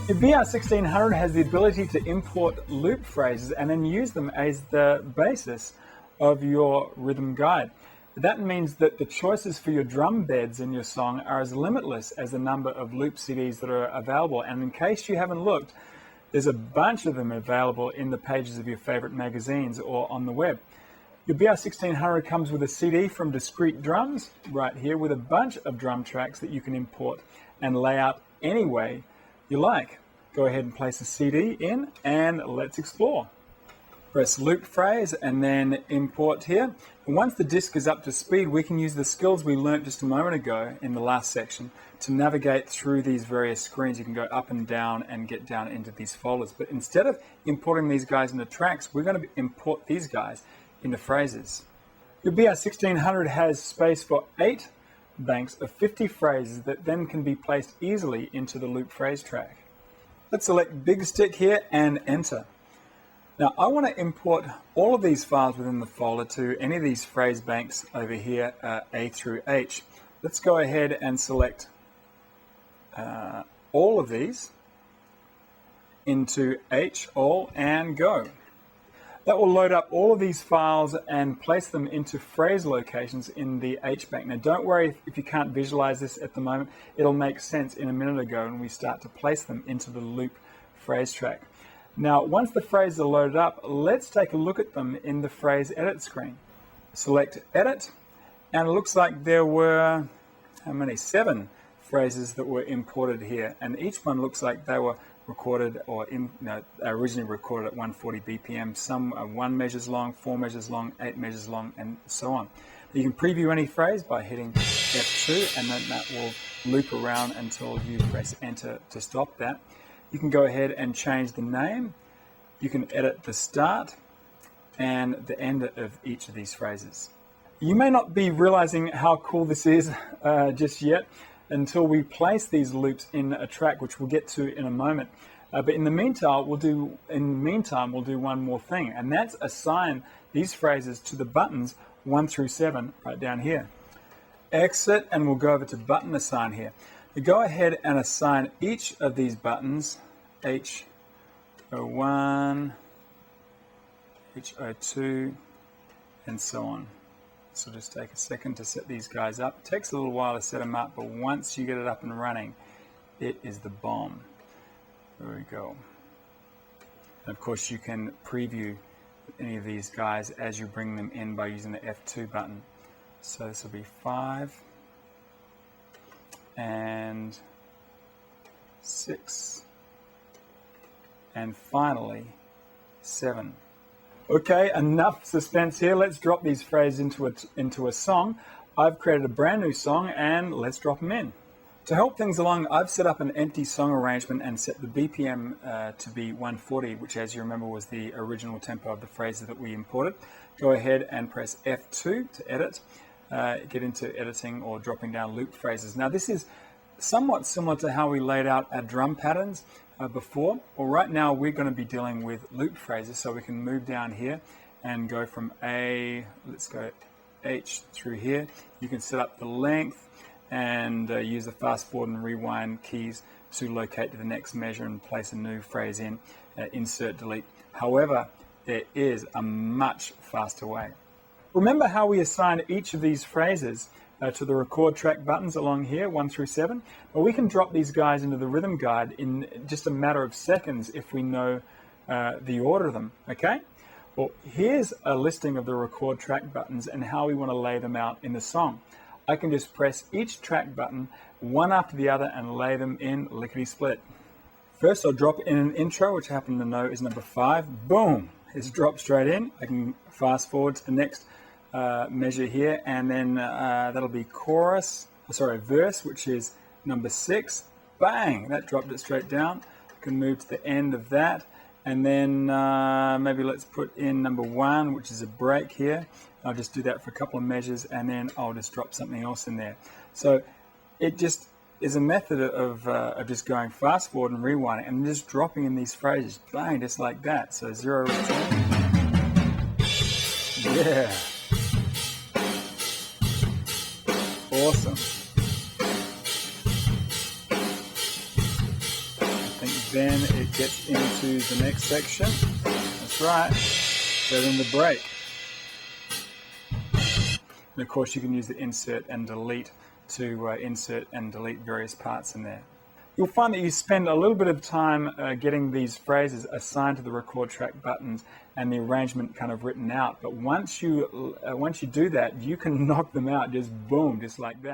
The BR-1600 has the ability to import loop phrases and then use them as the basis of your rhythm guide. That means that the choices for your drum beds in your song are as limitless as the number of loop CDs that are available. And in case you haven't looked, there's a bunch of them available in the pages of your favorite magazines or on the web. Your BR-1600 comes with a CD from Discrete Drums right here with a bunch of drum tracks that you can import and lay out any way you like. Go ahead and place the CD in and let's explore. Press loop phrase and then import here. And once the disc is up to speed, we can use the skills we learnt just a moment ago in the last section to navigate through these various screens. You can go up and down and get down into these folders. But instead of importing these guys into tracks, we're going to import these guys into phrases. Your BR-1600 has space for 8 banks of 50 phrases that then can be placed easily into the loop phrase track. Let's select Big Stick here and enter. Now I want to import all of these files within the folder to any of these phrase banks over here, A through H. Let's go ahead and select all of these into H, all, and go. That will load up all of these files and place them into phrase locations in the H bank. Now don't worry if you can't visualize this at the moment. It'll make sense in a minute ago when we start to place them into the loop phrase track. Now once the phrases are loaded up, let's take a look at them in the phrase edit screen. Select edit, and it looks like there were, how many? 7 phrases that were imported here, and each one looks like they were recorded or originally recorded at 140 BPM. Some are 1 measures long, 4 measures long, 8 measures long, and so on. You can preview any phrase by hitting F2, and then that will loop around until you press enter to stop that. You can go ahead and change the name. You can edit the start and the end of each of these phrases. You may not be realizing how cool this is just yet until we place these loops in a track, which we'll get to in a moment. But in the meantime, we'll do one more thing, and that's assign these phrases to the buttons 1 through 7 right down here. Exit, and we'll go over to button assign here. You go ahead and assign each of these buttons, H01, H02, and so on. So just take a second to set these guys up. It takes a little while to set them up, but once you get it up and running, it is the bomb. There we go. And of course, you can preview any of these guys as you bring them in by using the F2 button. So this will be 5 and 6 and finally 7. Okay, enough suspense here. Let's drop these phrases into a song. I've created a brand new song and let's drop them in. To help things along, I've set up an empty song arrangement and set the BPM to be 140, which, as you remember, was the original tempo of the phrases that we imported. Go ahead and press F2 to edit, get into editing or dropping down loop phrases. Now this is somewhat similar to how we laid out our drum patterns before. Well, right now we're going to be dealing with loop phrases, so we can move down here and go from A, let's go H through here. You can set up the length and use the fast forward and rewind keys to locate to the next measure and place a new phrase in, insert, delete. However, there is a much faster way. Remember how we assigned each of these phrases to the record track buttons along here, 1 through 7? Well, we can drop these guys into the rhythm guide in just a matter of seconds if we know the order of them, okay? Well, here's a listing of the record track buttons and how we want to lay them out in the song. I can just press each track button one after the other and lay them in lickety-split. First, I'll drop in an intro, which I happen to know is number 5. Boom! It's dropped straight in. I can fast forward to the next measure here, and then that'll be verse, which is number 6. Bang! That dropped it straight down. I can move to the end of that, and then maybe let's put in number 1, which is a break here. I'll just do that for a couple of measures, and then I'll just drop something else in there. So it just is a method of just going fast forward and rewinding and just dropping in these phrases, bang, just like that. So 0 return. Yeah. Awesome. I think then it gets into the next section. That's right. So then the break. And of course you can use the insert and delete to insert and delete various parts in there. You'll find that you spend a little bit of time getting these phrases assigned to the record track buttons and the arrangement kind of written out. But once you do that, you can knock them out just boom, just like that.